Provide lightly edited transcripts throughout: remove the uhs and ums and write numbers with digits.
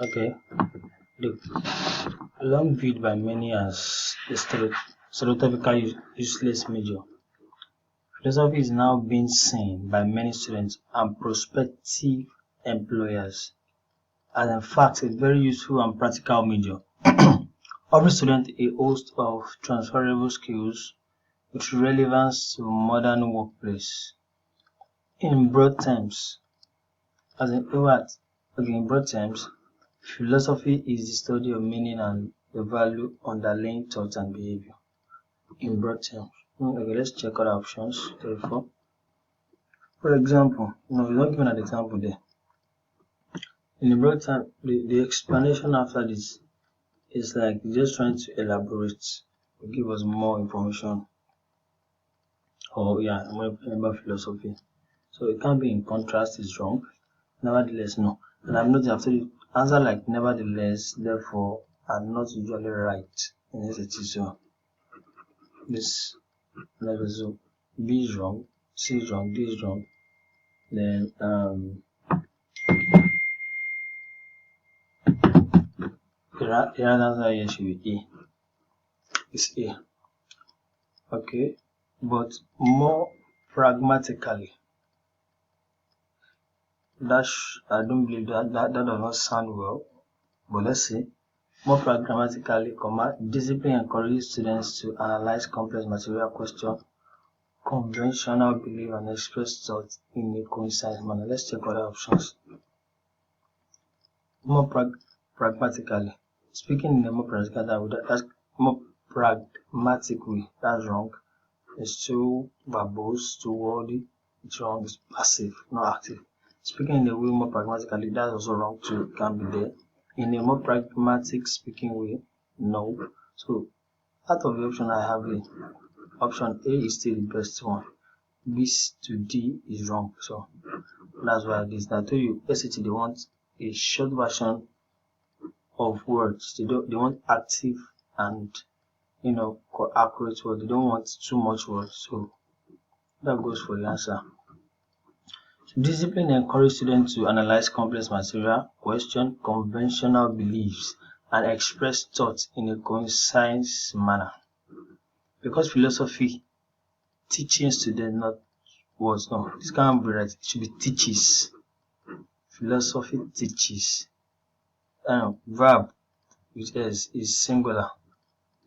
Okay, look, long viewed by many as a stereotypical useless major, philosophy is now being seen by many students and prospective employers as in fact a very useful and practical major, offering students a host of transferable skills with relevance to modern workplace. In broad terms, as in what? Okay, in broad terms, philosophy is the study of meaning and the value underlying thought and behavior. In broad terms. Okay, let's check other options. Therefore, for example, no, we're not given an example there. In the broad term, the explanation after this is like just trying to elaborate, give us more information, or yeah, more about philosophy. So it can't be in contrast, is wrong. Nevertheless, no. And I'm not after the answer like nevertheless, therefore, are not usually right in SAT. So this level, so B is wrong, C is wrong, D is wrong. Then the right answer here should be A. It's A. Okay, but more pragmatically, I don't believe that does not sound well. But let's see. More pragmatically, discipline encourages students to analyze complex material questions, conventional belief, and express thought in a concise manner. Let's check other options. More pragmatically, speaking in a more practical way, that's more pragmatic way. That's wrong. It's too verbose, too wordy. It's wrong. It's passive, not active. Speaking in a way more pragmatically, that's also wrong too. It can be there. In a more pragmatic speaking way, no. So out of the option I have here, option A is still the best one. B to D is wrong. So that's why this. I told you, SAT they want a short version of words. They want active and accurate words. They don't want too much words. So that goes for the answer. Discipline encourages students to analyze complex material, question conventional beliefs, and express thoughts in a concise manner. Because philosophy teaching students, not words. No, this can't be right. It should be teaches. Philosophy teaches. Verb with S is singular.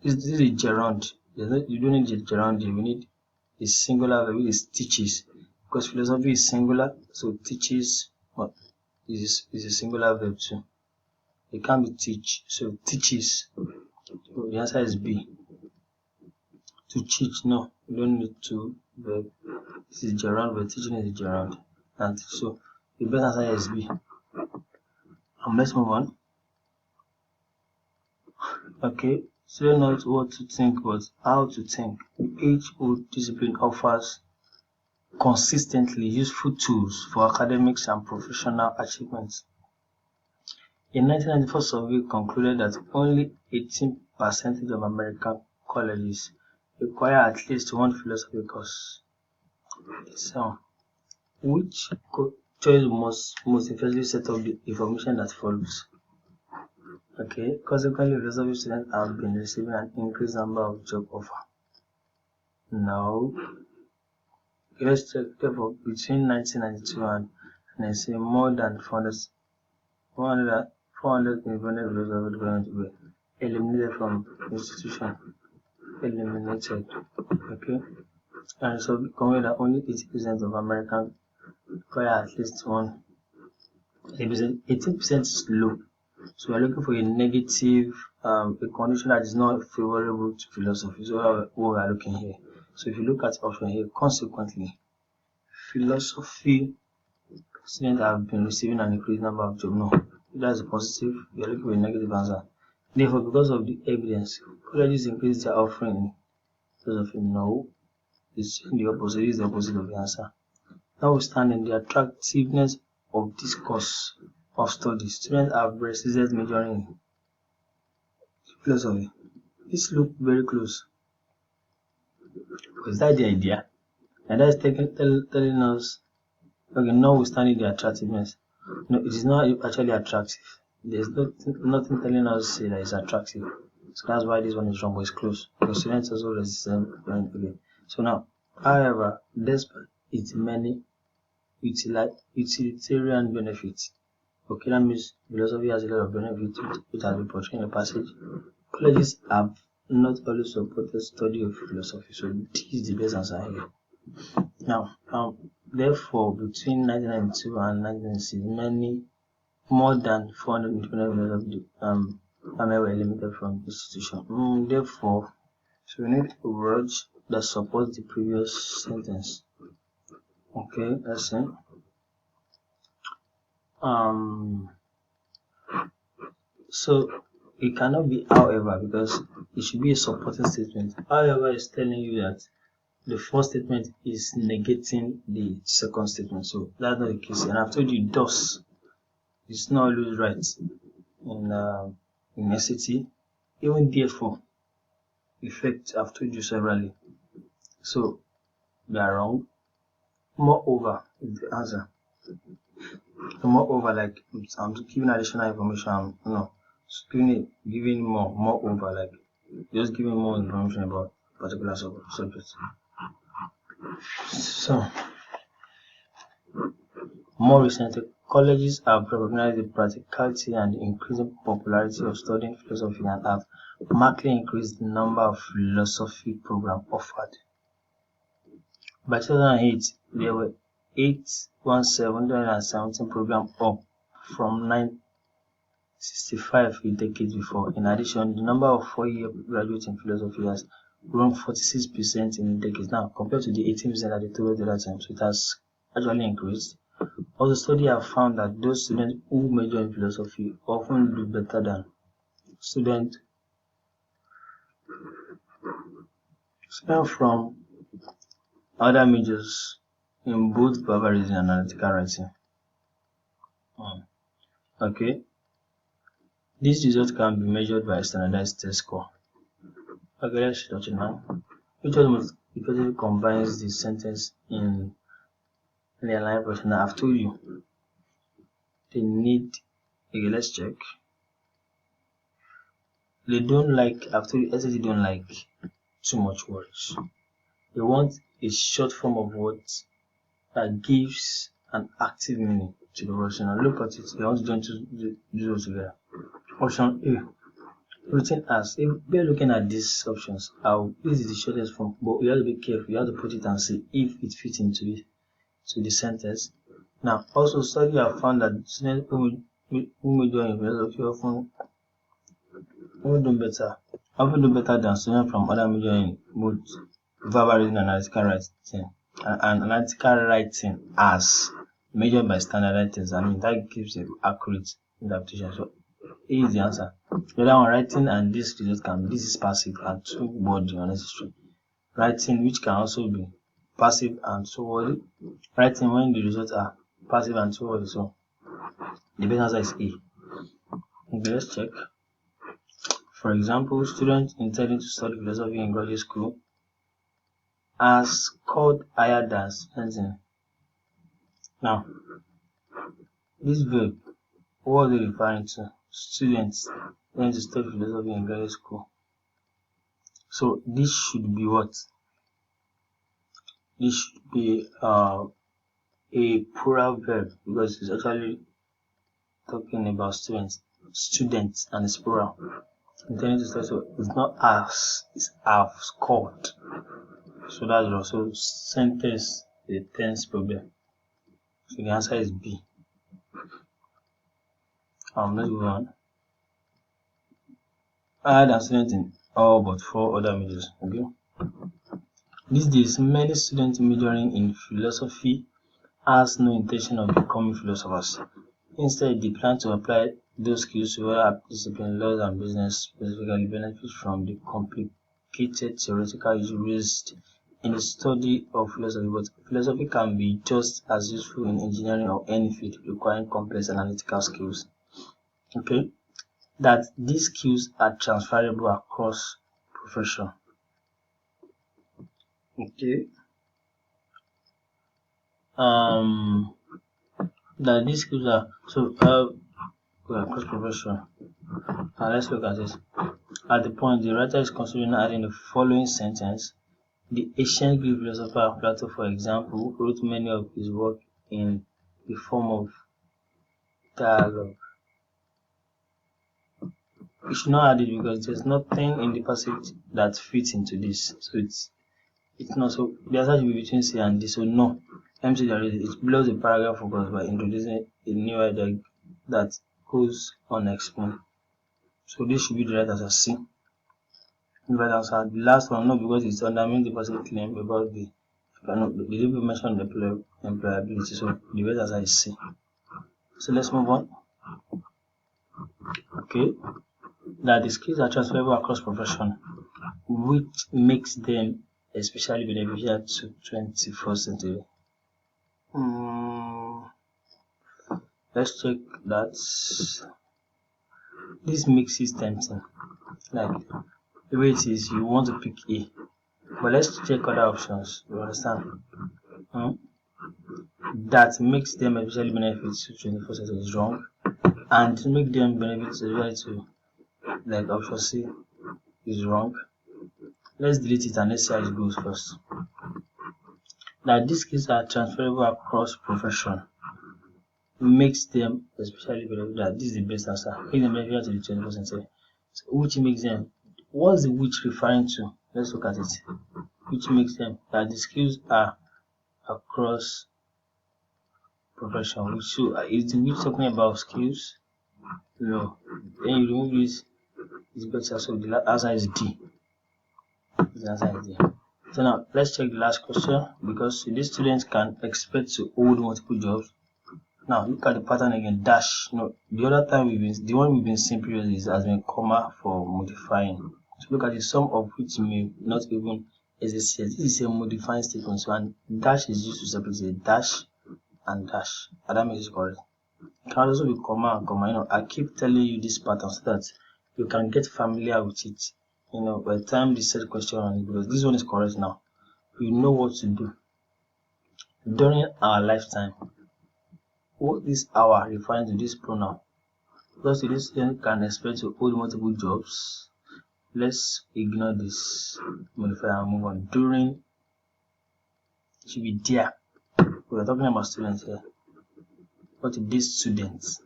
This is gerund. You don't need a gerund here. We need a singular verb which is teaches. Because philosophy is singular, so teaches is a singular verb too. It can't be teach, so teaches. So the answer is B. To teach, no, you don't need to verb. This is gerund, but teaching is a gerund. And so the best answer is B. Let's move on. Okay, so not what to think, but how to think. The age-old discipline offers consistently useful tools for academics and professional achievements. A 1994 survey concluded that only 18% of American colleges require at least one philosophy course. So, which choice most effectively set up the information that follows? Okay, consequently, philosophy students have been receiving an increased number of job offers. No. Let's check therefore between 1992 and I say more than 400 independent philosophers going to be eliminated from institution. Eliminated. Okay. And so conclude that only 80% of Americans require at least one. 18% is low. So we're looking for a negative, a condition that is not favorable to philosophy. So what we are looking here. So if you look at option here, consequently, philosophy students have been receiving an increased number of jobs. No, that's a positive. We are looking for a negative answer. Therefore, because of the evidence, colleges increase their offering in philosophy. No, it's the opposite. It is the opposite of the answer. Notwithstanding the attractiveness of this course of study, students have resisted majoring in philosophy. This look very close. Is that the idea? And that's telling us, okay, notwithstanding the attractiveness. No, it is not actually attractive. There's nothing telling us say that it's attractive. So that's why this one is wrong, but it's close. Because students also resist. Okay. So now, however, despite its many utilitarian benefits, okay, that means philosophy has a lot of benefits which has been portrayed in the passage. Colleges have not always supported study of philosophy, so this is the best answer here. Now, therefore, between 1992 and 1996, more than 400 independent philosophers were eliminated from the institution. Therefore, so we need a word that supports the previous sentence. Okay, let's see. So it cannot be however because it should be a supporting statement. However, it's telling you that the first statement is negating the second statement. So that's not the case. And I've told you thus. It's not always right in SAT. Even therefore, effect I've told you severally. So they are wrong. Moreover is the answer. So moreover, like I'm just giving additional information. No, giving moreover, like just giving more information about particular subject. So more recently, colleges have recognized the practicality and the increasing popularity of studying philosophy and have markedly increased the number of philosophy programs offered. By 2008, there were 817 programs, up from 965 a decade before. In addition, the number of four-year graduates in philosophy has grown 46% in decades now, compared to the 18% that they told the other time. So it has actually increased. Also, studies have found that those students who major in philosophy often do better than students from other majors in both verbal reasoning and analytical writing. Okay, this result can be measured by a standardized test score. Okay, let's touch it now. Which one most effectively combines the sentence in the line version? I've told you they need. Okay, let's check. They don't like. I've told you, SAT don't like too much words. They want a short form of words that gives an active meaning to the word. So now look at it. They want to join those together. Option A, written as. If we are looking at these options, this is the shortest form, but you have to be careful. You have to put it and see if it fits into it, to the sentence. Now, also studies have found that students who major in philosophy often do better than students from other majors in both verbal reading and analytical writing as measured by standardized tests. I mean, that gives an accurate interpretation. So A is the answer. The other one, writing and this result this is passive and two wordy unnecessary. Writing, which can also be passive and two wordy. Writing when the results are passive and two wordy. So the best answer is A. Okay, let's check. For example, students intending to study philosophy in graduate school are scored higher than students in. Now, this verb, what are they referring to? Students intending to study philosophy in graduate school. So this should be what? This should be a plural verb because it's actually talking about students and it's plural. Intending to study, so it's not as, it's have scored. So that's also sentence the tense problem. So the answer is B. Let's move on. Higher than students in all but 4 other majors. Okay. These days, many students majoring in philosophy has no intention of becoming philosophers. Instead, they plan to apply those skills to other disciplines, laws and business, specifically benefit from the complicated theoretical issues raised in the study of philosophy. But philosophy can be just as useful in engineering or any field requiring complex analytical skills. Okay, that these skills are transferable across profession. Okay, that these skills are across profession. Now let's look at it. At the point, the writer is considering adding the following sentence. The ancient Greek philosopher Plato, for example, wrote many of his work in the form of dialogue. We should not add it because there's nothing in the passage that fits into this. So it's not so the answer should be between C and D. So no. MC there is it blows the paragraph focus by introducing a new idea that goes unexplained. So this should be the right answer C. The right answer. The last one, no, because it's undermines the passage claim about the they didn't mention the employability. So the right answer is C. So let's move on. Okay. That the skills are transferable across profession, which makes them especially beneficial to 21st century. Let's check that. This makes it tempting. Like the way it is, you want to pick A, but let's check other options. You understand? That makes them especially benefit to 21st century is wrong, and to make them benefit to like option C is wrong. Let's delete it and let's see how it goes first. That these skills are transferable across profession makes them especially beneficial. That this is the best answer. Make them beneficial to the 21st century. So which makes them, what's the which referring to? Let's look at it. Which makes them that the skills are across profession. Which so is the which talking about skills? No. Then you remove this, it's better. So the answer is D. The answer is D. So now let's check the last question because these students can expect to hold multiple jobs. Now look at the pattern again. Dash. The other time the one we've been seeing previously has been comma for modifying. So look at the sum of which may not even exist here. This is a modifying statement. So and dash is used to separate a dash and dash. And that makes it correct. It can also be comma and comma. I keep telling you this pattern so that you can get familiar with it. By the time they set question on it, because this one is correct now. You know what to do. During our lifetime, what is our referring to this pronoun? Because this student can expect to hold multiple jobs. Let's ignore this modifier and move on. During, it should be there. We're talking about students here. What is these students?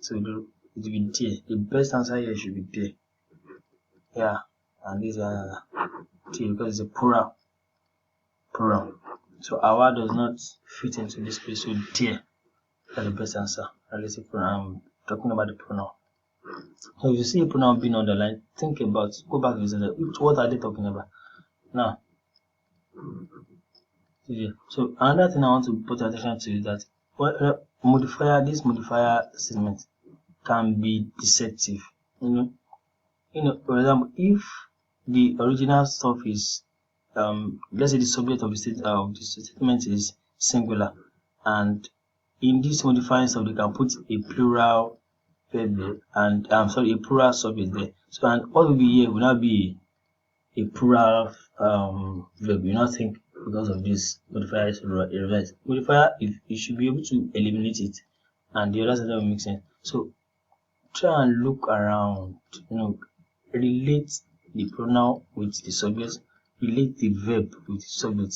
So it will be there. The best answer here should be there. Yeah, and these are there because it's a plural. So our does not fit into this place. So there. That's the best answer. Relative pronoun. I'm talking about the pronoun. So if you see a pronoun being underlined, think about, go back to the sentence. What are they talking about? Now, so another thing I want to put attention to is that this modifier statement can be deceptive. For example, if the original stuff is, let's say the subject of the statement is singular, and in this modifying stuff, they can put a plural verb there, and a plural subject there. So, and what will be here will not be a plural verb. You not think because of this modifier is reversed. Modifier, if you should be able to eliminate it, and the other side will make sense. So, try and look around. Relate the pronoun with the subject, relate the verb with the subject,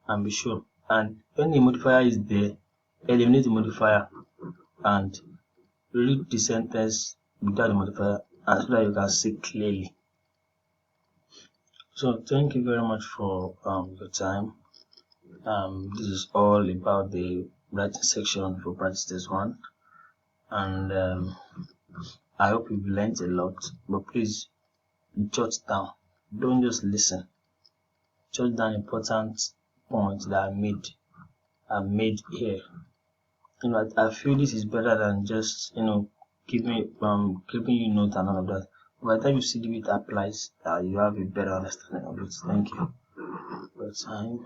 and be sure. And when the modifier is there, eliminate the modifier and read the sentence without the modifier, and so that you can see clearly. So thank you very much for your time. This is all about the writing section for practice test 1, and I hope you've learned a lot. But please jot down. Don't just listen. Jot down important points that are made here. I feel this is better than just keeping you note and all of that. By the time you see the way it applies, you have a better understanding of it. Thank you for your time.